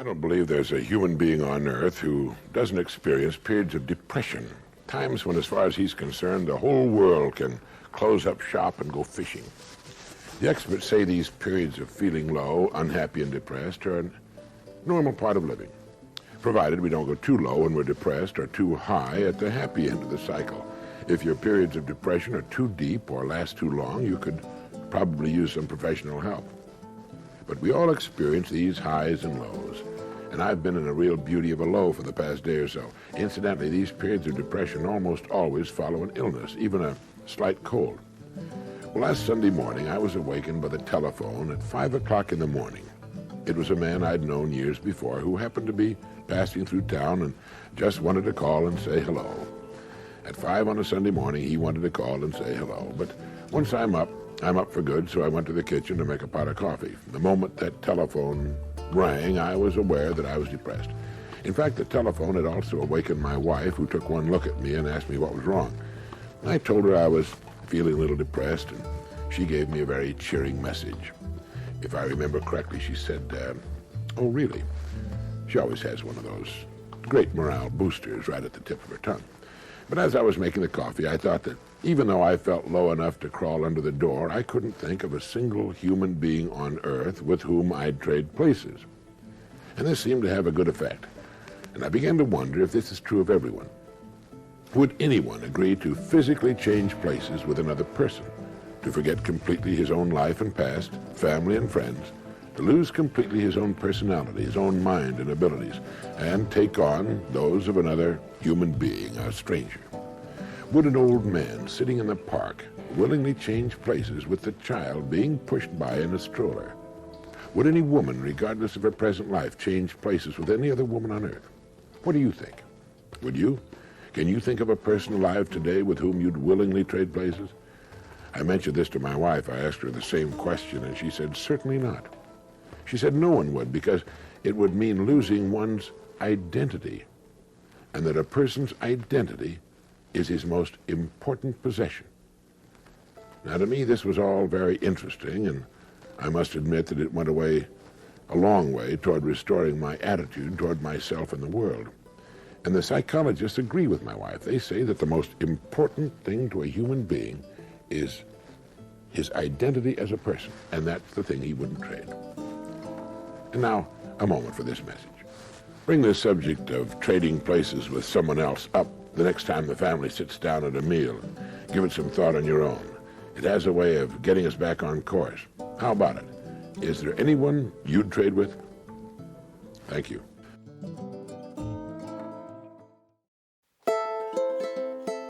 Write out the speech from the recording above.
I don't believe there's a human being on Earth who doesn't experience periods of depression, times when, as far as he's concerned, the whole world can close up shop and go fishing. The experts say these periods of feeling low, unhappy, and depressed are a normal part of living, provided we don't go too low when we're depressed or too high at the happy end of the cycle. If your periods of depression are too deep or last too long, you could probably use some professional help. But we all experience these highs and lows, and I've been in a real beauty of a low for the past day or so. Incidentally, these periods of depression almost always follow an illness, even a slight cold. Well, last Sunday morning, I was awakened by the telephone at 5 o'clock in the morning. It was a man I'd known years before who happened to be passing through town and just wanted to call and say hello. At 5 on a Sunday morning, he wanted to call and say hello. But once I'm up for good, so I went to the kitchen to make a pot of coffee. The moment that telephone rang, I was aware that I was depressed. In fact, the telephone had also awakened my wife, who took one look at me and asked me what was wrong. I told her I was feeling a little depressed, and she gave me a very cheering message. If I remember correctly, she said, "Oh, really?" She always has one of those great morale boosters right at the tip of her tongue. But as I was making the coffee, I thought that even though I felt low enough to crawl under the door, I couldn't think of a single human being on Earth with whom I'd trade places. And this seemed to have a good effect. And I began to wonder if this is true of everyone. Would anyone agree to physically change places with another person, to forget completely his own life and past, family and friends, to lose completely his own personality, his own mind and abilities, and take on those of another human being, a stranger? Would an old man sitting in the park willingly change places with the child being pushed by in a stroller? Would any woman, regardless of her present life, change places with any other woman on Earth? What do you think? Would you? Can you think of a person alive today with whom you'd willingly trade places? I mentioned this to my wife. I asked her the same question, and she said, certainly not. She said no one would, because it would mean losing one's identity, and that a person's identity is his most important possession. Now, to me, this was all very interesting, and I must admit that it went a long way toward restoring my attitude toward myself and the world. And the psychologists agree with my wife. They say that the most important thing to a human being is his identity as a person, and that's the thing he wouldn't trade. And now, a moment for this message. Bring this subject of trading places with someone else up the next time the family sits down at a meal. Give it some thought on your own. It has a way of getting us back on course. How about it? Is there anyone you'd trade with? Thank you.